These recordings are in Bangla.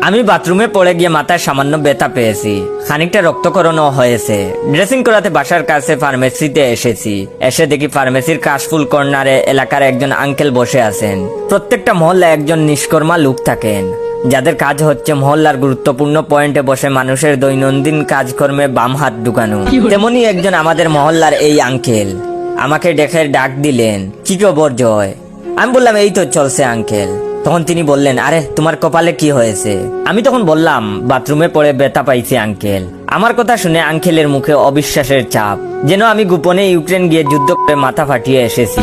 আমি বাথরুমে পড়ে গিয়ে মাথায় সামান্য ব্যথা পেয়েছি, খানিকটা রক্তকরণও হয়েছে। ড্রেসিং করাতে বাসার কাছে ফার্মেসিতে এসেছি। এসে দেখি ফার্মেসির কাশফুল কর্নারে এলাকার একজন আঙ্কেল বসে আছেন। প্রত্যেকটা মহল্লায় একজন নিষ্কর্মা লোক থাকেন, যাদের কাজ হচ্ছে মহল্লার গুরুত্বপূর্ণ পয়েন্টে বসে মানুষের দৈনন্দিন কাজকর্মে বাম হাত ঢুকানো। তেমনি একজন আমাদের মহল্লার এই আঙ্কেল আমাকে দেখে ডাক দিলেন, কি খবর জয়? আমি বললাম, এই তো চলছে আঙ্কেল। তখন তিনি বললেন, আরে তোমার কপালে কি হয়েছে? আমি তখন বললাম, বাথরুমে পড়ে ব্যথা পাইছি আঙ্কেল। আমার কথা শুনে আঙ্কেলের মুখে অবিশ্বাসের চাপ, যেন আমি গোপনে ইউক্রেন গিয়ে যুদ্ধ করে মাথা ফাটিয়ে এসেছি।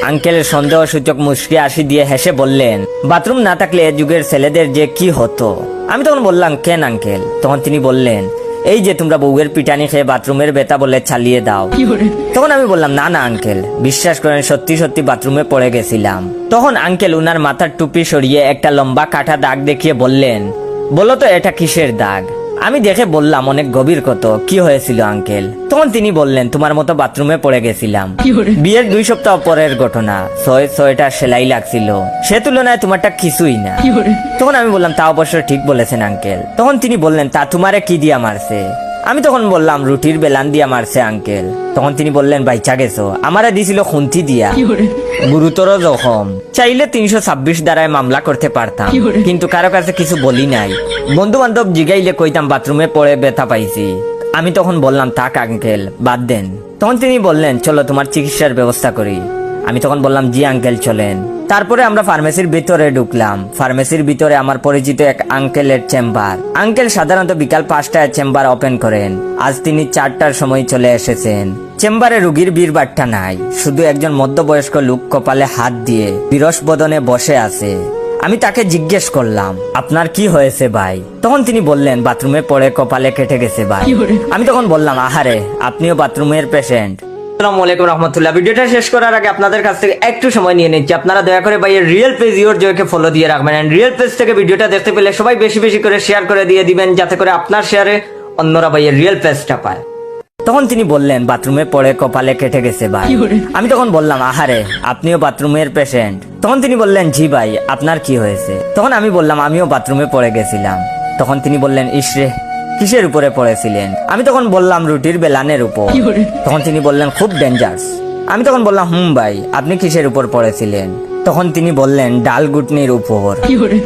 আঙ্কেলের সন্দেহসূচক মুচকি হাসি দিয়ে হেসে বললেন, বাথরুম না থাকলে এ যুগের ছেলেদের যে কি হতো। আমি তখন বললাম, কেন আঙ্কেল? তখন তিনি বললেন, এই যে তোমরা বউয়ের পিটানি খেয়ে বাথরুমের ব্যথা বলে চালিয়ে দাও। তখন আমি বললাম, না না আঙ্কেল, বিশ্বাস করেন সত্যি সত্যি বাথরুমে পড়ে গেছিলাম। তখন আঙ্কেল উনার মাথার টুপি সরিয়ে একটা লম্বা কাটা দাগ দেখিয়ে বললেন, বলো তো এটা কিসের দাগ? আমি দেখে বললাম, অনেক গভীর ক্ষত। কি হয়েছিল আঙ্কেল? তখন তিনি বললেন, তোমার মতো বাথরুমে পড়ে গেছিলাম। বিয়ের 2 সপ্তাহ পরের ঘটনা। 6টা সেলাই লাগছিল, সে তুলনায় তোমারটা কিছুই না। তখন আমি বললাম, তা অবশ্য ঠিক বলেছেন আঙ্কেল। তখন তিনি বললেন, তা তোমারে কি দিয়া মারছে? আমি তখন বললাম, রুটির বেলান দিয়া মারছে আঙ্কেল। তখন তিনি বললেন, বাইচা গেছো? আমারে দিছিল খুন্তি দিয়া, গুরুতর জখম। চাইলে 326 দ্বারায় মামলা করতে পারতাম, কিন্তু কারো কাছে কিছু বলি নাই। বন্ধু বান্ধব জিগাইলে কইতাম বাথরুমে পড়ে ব্যথা পাইছি। আমি তখন বললাম, থাক আঙ্কেল, বাদ দেন। তখন তিনি বললেন, চলো তোমার চিকিৎসার ব্যবস্থা করি। আমি তখন বললাম, জি আঙ্কেল চলেন। তারপরে আমরা ফার্মেসির ভিতরে ঢুকলাম। ফার্মেসির ভিতরে আমার পরিচিত এক আঙ্কেলের চেম্বার। আঙ্কেল সাধারণত বিকাল 5টায় চেম্বার ওপেন করেন। আজ তিনি 4টার সময় চলে এসেছেন। চেম্বারে রুগীর ভিড়ভাট্টা নাই, শুধু একজন মধ্যবয়স্ক লোক কপালে হাত দিয়ে বিরস বদনে বসে আছে। আমি তাকে জিজ্ঞেস করলাম, আপনার কি হয়েছে ভাই? তখন তিনি বললেন, বাথরুমে পড়ে কপালে কেটে গেছে ভাই। আমি তখন বললাম, আহারে, আপনিও বাথরুমের পেশেন্ট? আসসালামু আলাইকুম রহমতুল্লাহ। ভিডিওটা শেষ করার আগে আপনাদের কাছ থেকে একটু সময় নিয়ে নিচ্ছি। আপনারা দয়া করে ভাইয়ের রিয়েল পেজ ইওর জয়কে ফলো দিয়ে রাখবেন। এন্ড রিয়েল পেজ থেকে ভিডিওটা দেখতে পেলে সবাই বেশি বেশি করে শেয়ার করে দিয়ে দিবেন, যাতে করে আপনার শেয়ারে অন্যরা ভাইয়ের রিয়েল পেজটা পায়। তখন তিনি বললেন, বাথরুমে পড়ে কপালে কেটে গেছে ভাই। আমি তখন বললাম, আহারে, আপনিও বাথরুমের পেশেন্ট? তখন তিনি বললেন, জি ভাই, আপনার কি হয়েছে? তখন আমি বললাম, আমিও বাথরুমে পড়ে গেছিলাম। তখন তিনি বললেন, ইসরে, কিসের উপরে পড়েছিলেন? আমি তখন বললাম, রুটির বেলানের উপর। তখন তিনি বললেন, খুব ডেঞ্জারাস। আমি তখন বললাম, ভাই, আপনি কিসের উপর পড়েছিলেন? তখন তিনি বললেন, ডাল গুটনির উপর।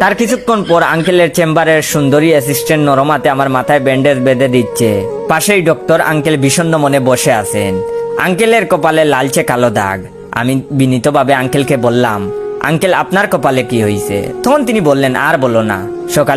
তার কিছুক্ষণ পর আঙ্কেলের চেম্বারের সুন্দরী অ্যাসিস্ট্যান্ট নরমাতে আমার মাথায় ব্যান্ডেজ বেঁধে দিচ্ছে। পাশেই ডক্টর আঙ্কেল বিষণ্ণ মনে বসে আছেন। আঙ্কেলের কপালে লালচে কালো দাগ। আমি বিনীতভাবে আঙ্কেলকে বললাম, আঙ্কেল, আপনার কপালে কি হয়েছে? তখন তিনি বললেন, আর বলো না, সকালে